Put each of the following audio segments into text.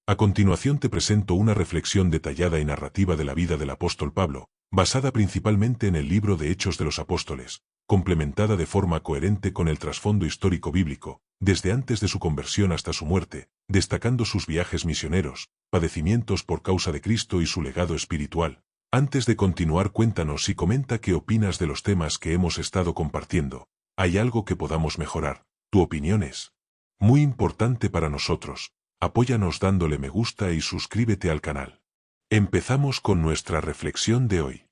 A continuación te presento una reflexión detallada y narrativa de la vida del apóstol Pablo, basada principalmente en el libro de Hechos de los Apóstoles, complementada de forma coherente con el trasfondo histórico bíblico, desde antes de su conversión hasta su muerte, destacando sus viajes misioneros, padecimientos por causa de Cristo y su legado espiritual. Antes de continuar, cuéntanos y comenta qué opinas de los temas que hemos estado compartiendo. ¿Hay algo que podamos mejorar? Tu opinión es muy importante para nosotros. Apóyanos dándole me gusta y suscríbete al canal. Empezamos con nuestra reflexión de hoy.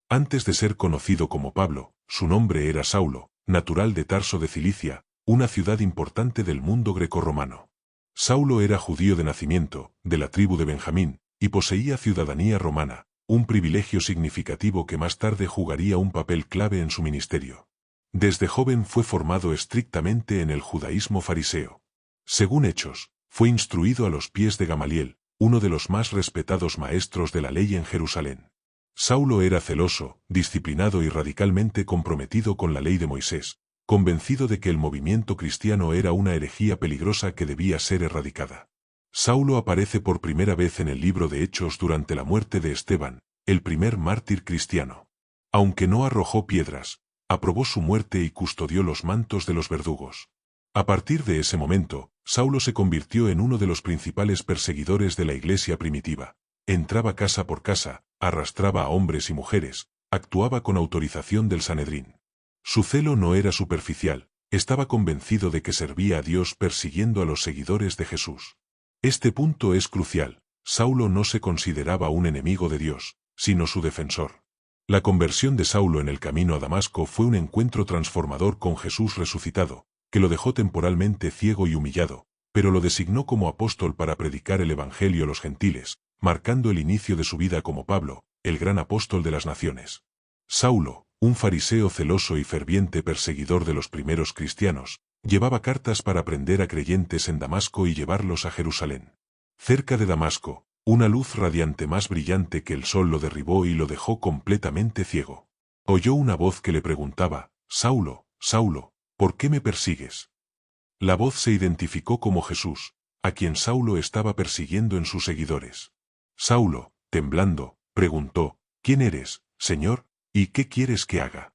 Antes de ser conocido como Pablo, su nombre era Saulo, natural de Tarso de Cilicia, una ciudad importante del mundo grecorromano. Saulo era judío de nacimiento, de la tribu de Benjamín, y poseía ciudadanía romana, un privilegio significativo que más tarde jugaría un papel clave en su ministerio. Desde joven fue formado estrictamente en el judaísmo fariseo. Según Hechos, fue instruido a los pies de Gamaliel, uno de los más respetados maestros de la ley en Jerusalén. Saulo era celoso, disciplinado y radicalmente comprometido con la ley de Moisés, convencido de que el movimiento cristiano era una herejía peligrosa que debía ser erradicada. Saulo aparece por primera vez en el libro de Hechos durante la muerte de Esteban, el primer mártir cristiano. Aunque no arrojó piedras, aprobó su muerte y custodió los mantos de los verdugos. A partir de ese momento, Saulo se convirtió en uno de los principales perseguidores de la iglesia primitiva. Entraba casa por casa, arrastraba a hombres y mujeres, actuaba con autorización del Sanedrín. Su celo no era superficial, estaba convencido de que servía a Dios persiguiendo a los seguidores de Jesús. Este punto es crucial. Saulo no se consideraba un enemigo de Dios, sino su defensor. La conversión de Saulo en el camino a Damasco fue un encuentro transformador con Jesús resucitado, que lo dejó temporalmente ciego y humillado, pero lo designó como apóstol para predicar el evangelio a los gentiles, marcando el inicio de su vida como Pablo, el gran apóstol de las naciones. Saulo, un fariseo celoso y ferviente perseguidor de los primeros cristianos, llevaba cartas para prender a creyentes en Damasco y llevarlos a Jerusalén. Cerca de Damasco, una luz radiante más brillante que el sol lo derribó y lo dejó completamente ciego. Oyó una voz que le preguntaba: «Saulo, Saulo, ¿por qué me persigues?». La voz se identificó como Jesús, a quien Saulo estaba persiguiendo en sus seguidores. Saulo, temblando, preguntó: «¿Quién eres, Señor, y qué quieres que haga?».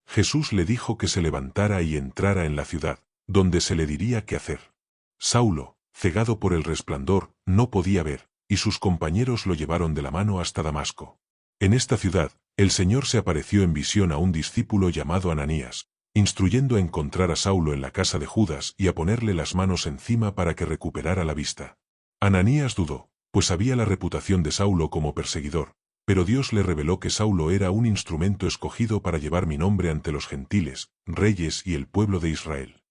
Jesús le dijo que se levantara y entrara en la ciudad, donde se le diría qué hacer. Saulo, cegado por el resplandor, no podía ver, y sus compañeros lo llevaron de la mano hasta Damasco. En esta ciudad, el Señor se apareció en visión a un discípulo llamado Ananías, instruyendo a encontrar a Saulo en la casa de Judas y a ponerle las manos encima para que recuperara la vista. Ananías dudó, pues sabía la reputación de Saulo como perseguidor, pero Dios le reveló que Saulo era un instrumento escogido para llevar mi nombre ante los gentiles, reyes y el pueblo de Israel.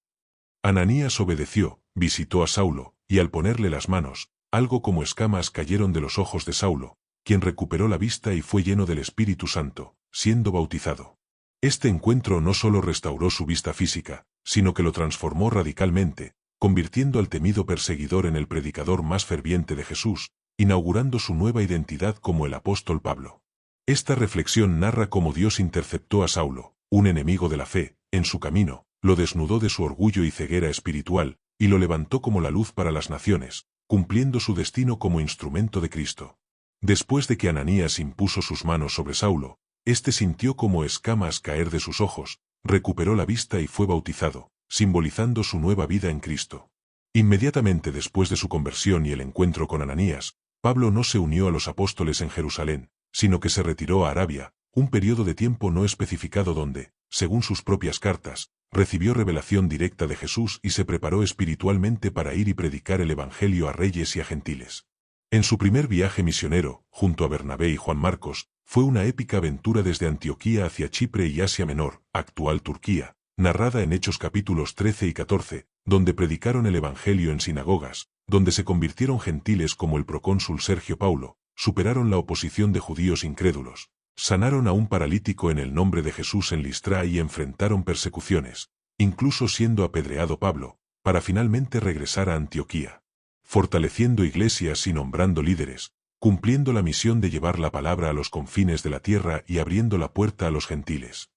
Ananías obedeció, visitó a Saulo, y al ponerle las manos, algo como escamas cayeron de los ojos de Saulo, quien recuperó la vista y fue lleno del Espíritu Santo, siendo bautizado. Este encuentro no solo restauró su vista física, sino que lo transformó radicalmente, convirtiendo al temido perseguidor en el predicador más ferviente de Jesús, inaugurando su nueva identidad como el apóstol Pablo. Esta reflexión narra cómo Dios interceptó a Saulo, un enemigo de la fe, en su camino, lo desnudó de su orgullo y ceguera espiritual, y lo levantó como la luz para las naciones, cumpliendo su destino como instrumento de Cristo. Después de que Ananías impuso sus manos sobre Saulo, éste sintió como escamas caer de sus ojos, recuperó la vista y fue bautizado, simbolizando su nueva vida en Cristo. Inmediatamente después de su conversión y el encuentro con Ananías, Pablo no se unió a los apóstoles en Jerusalén, sino que se retiró a Arabia, un periodo de tiempo no especificado donde, según sus propias cartas, recibió revelación directa de Jesús y se preparó espiritualmente para ir y predicar el evangelio a reyes y a gentiles. En su primer viaje misionero, junto a Bernabé y Juan Marcos, fue una épica aventura desde Antioquía hacia Chipre y Asia Menor, actual Turquía, narrada en Hechos capítulos 13 y 14, donde predicaron el evangelio en sinagogas, donde se convirtieron gentiles como el procónsul Sergio Paulo, superaron la oposición de judíos incrédulos, sanaron a un paralítico en el nombre de Jesús en Listra y enfrentaron persecuciones, incluso siendo apedreado Pablo, para finalmente regresar a Antioquía, fortaleciendo iglesias y nombrando líderes, cumpliendo la misión de llevar la palabra a los confines de la tierra y abriendo la puerta a los gentiles.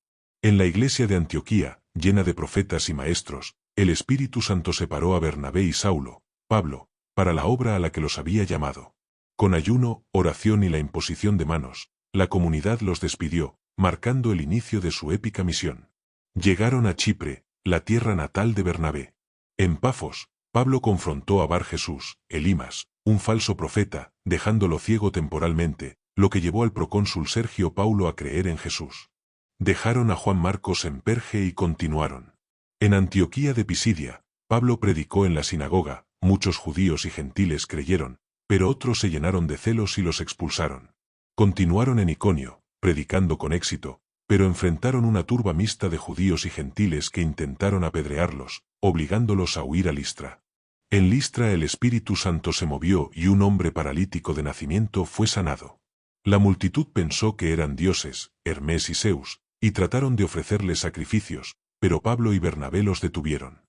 En la iglesia de Antioquía, llena de profetas y maestros, el Espíritu Santo separó a Bernabé y Saulo, Pablo, para la obra a la que los había llamado. Con ayuno, oración y la imposición de manos, la comunidad los despidió, marcando el inicio de su épica misión. Llegaron a Chipre, la tierra natal de Bernabé. En Pafos, Pablo confrontó a Bar Jesús, Elimas, un falso profeta, dejándolo ciego temporalmente, lo que llevó al procónsul Sergio Paulo a creer en Jesús. Dejaron a Juan Marcos en Perge y continuaron. En Antioquía de Pisidia, Pablo predicó en la sinagoga, muchos judíos y gentiles creyeron, pero otros se llenaron de celos y los expulsaron. Continuaron en Iconio, predicando con éxito, pero enfrentaron una turba mixta de judíos y gentiles que intentaron apedrearlos, obligándolos a huir a Listra. En Listra el Espíritu Santo se movió y un hombre paralítico de nacimiento fue sanado. La multitud pensó que eran dioses, Hermes y Zeus, y trataron de ofrecerles sacrificios, pero Pablo y Bernabé los detuvieron.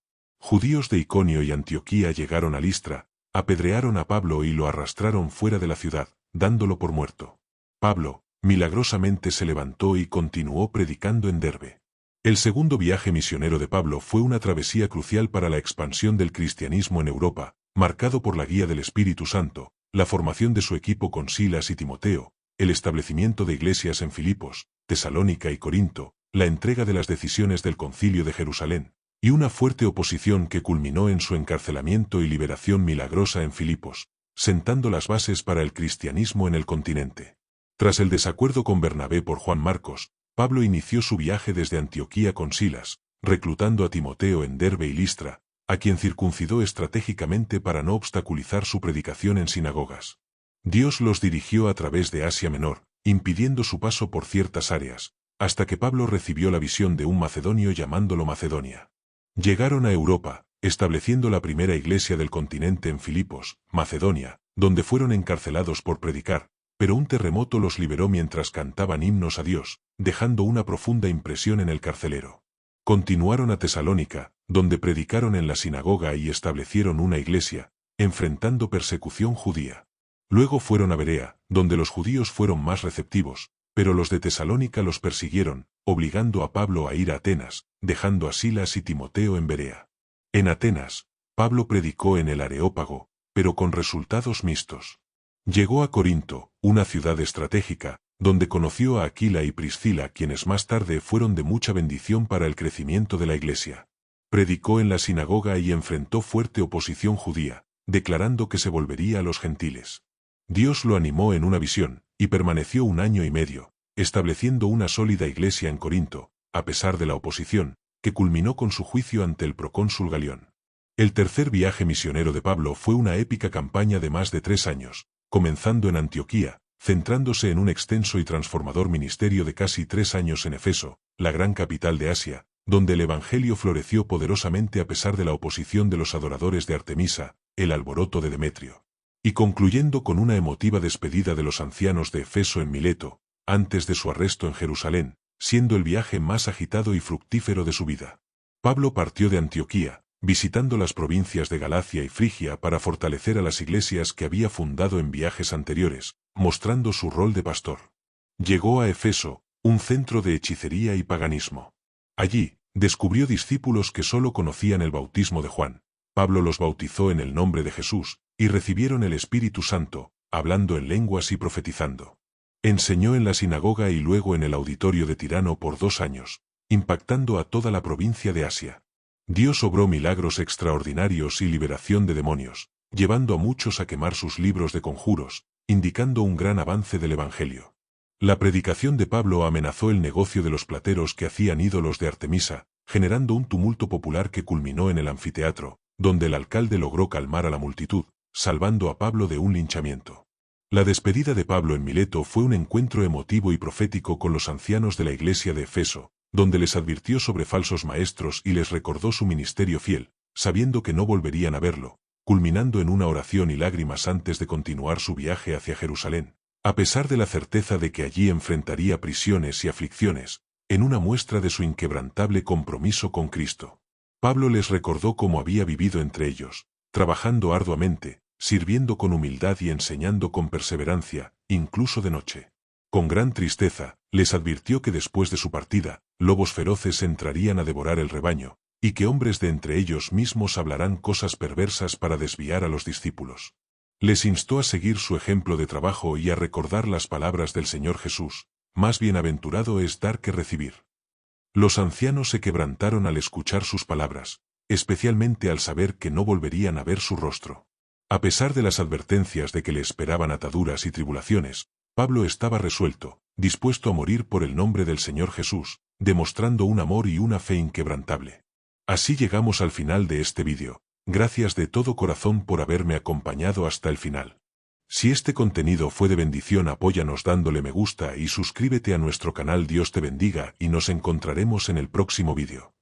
Judíos de Iconio y Antioquía llegaron a Listra, apedrearon a Pablo y lo arrastraron fuera de la ciudad, dándolo por muerto. Pablo, milagrosamente se levantó y continuó predicando en Derbe. El segundo viaje misionero de Pablo fue una travesía crucial para la expansión del cristianismo en Europa, marcado por la guía del Espíritu Santo, la formación de su equipo con Silas y Timoteo, el establecimiento de iglesias en Filipos, Tesalónica y Corinto, la entrega de las decisiones del Concilio de Jerusalén, y una fuerte oposición que culminó en su encarcelamiento y liberación milagrosa en Filipos, sentando las bases para el cristianismo en el continente. Tras el desacuerdo con Bernabé por Juan Marcos, Pablo inició su viaje desde Antioquía con Silas, reclutando a Timoteo en Derbe y Listra, a quien circuncidó estratégicamente para no obstaculizar su predicación en sinagogas. Dios los dirigió a través de Asia Menor, impidiendo su paso por ciertas áreas, hasta que Pablo recibió la visión de un macedonio llamándolo Macedonia. Llegaron a Europa, estableciendo la primera iglesia del continente en Filipos, Macedonia, donde fueron encarcelados por predicar, pero un terremoto los liberó mientras cantaban himnos a Dios, dejando una profunda impresión en el carcelero. Continuaron a Tesalónica, donde predicaron en la sinagoga y establecieron una iglesia, enfrentando persecución judía. Luego fueron a Berea, donde los judíos fueron más receptivos, pero los de Tesalónica los persiguieron, obligando a Pablo a ir a Atenas, dejando a Silas y Timoteo en Berea. En Atenas, Pablo predicó en el Areópago, pero con resultados mixtos. Llegó a Corinto, una ciudad estratégica, donde conoció a Aquila y Priscila, quienes más tarde fueron de mucha bendición para el crecimiento de la iglesia. Predicó en la sinagoga y enfrentó fuerte oposición judía, declarando que se volvería a los gentiles. Dios lo animó en una visión, y permaneció 1 año y medio, estableciendo una sólida iglesia en Corinto, a pesar de la oposición, que culminó con su juicio ante el procónsul Galión. El tercer viaje misionero de Pablo fue una épica campaña de más de 3 años, comenzando en Antioquía, centrándose en un extenso y transformador ministerio de casi 3 años en Efeso, la gran capital de Asia, donde el evangelio floreció poderosamente a pesar de la oposición de los adoradores de Artemisa, el alboroto de Demetrio. Y concluyendo con una emotiva despedida de los ancianos de Efeso en Mileto, antes de su arresto en Jerusalén, siendo el viaje más agitado y fructífero de su vida. Pablo partió de Antioquía, visitando las provincias de Galacia y Frigia para fortalecer a las iglesias que había fundado en viajes anteriores, mostrando su rol de pastor. Llegó a Efeso, un centro de hechicería y paganismo. Allí, descubrió discípulos que solo conocían el bautismo de Juan. Pablo los bautizó en el nombre de Jesús, y recibieron el Espíritu Santo, hablando en lenguas y profetizando. Enseñó en la sinagoga y luego en el auditorio de Tirano por 2 años, impactando a toda la provincia de Asia. Dios obró milagros extraordinarios y liberación de demonios, llevando a muchos a quemar sus libros de conjuros, indicando un gran avance del Evangelio. La predicación de Pablo amenazó el negocio de los plateros que hacían ídolos de Artemisa, generando un tumulto popular que culminó en el anfiteatro, donde el alcalde logró calmar a la multitud, salvando a Pablo de un linchamiento. La despedida de Pablo en Mileto fue un encuentro emotivo y profético con los ancianos de la iglesia de Efeso, donde les advirtió sobre falsos maestros y les recordó su ministerio fiel, sabiendo que no volverían a verlo, culminando en una oración y lágrimas antes de continuar su viaje hacia Jerusalén, a pesar de la certeza de que allí enfrentaría prisiones y aflicciones, en una muestra de su inquebrantable compromiso con Cristo. Pablo les recordó cómo había vivido entre ellos, trabajando arduamente, sirviendo con humildad y enseñando con perseverancia, incluso de noche. Con gran tristeza, les advirtió que después de su partida, lobos feroces entrarían a devorar el rebaño, y que hombres de entre ellos mismos hablarán cosas perversas para desviar a los discípulos. Les instó a seguir su ejemplo de trabajo y a recordar las palabras del Señor Jesús: más bienaventurado es dar que recibir. Los ancianos se quebrantaron al escuchar sus palabras, especialmente al saber que no volverían a ver su rostro. A pesar de las advertencias de que le esperaban ataduras y tribulaciones, Pablo estaba resuelto, dispuesto a morir por el nombre del Señor Jesús, demostrando un amor y una fe inquebrantable. Así llegamos al final de este vídeo. Gracias de todo corazón por haberme acompañado hasta el final. Si este contenido fue de bendición, apóyanos dándole me gusta y suscríbete a nuestro canal. Dios te bendiga y nos encontraremos en el próximo vídeo.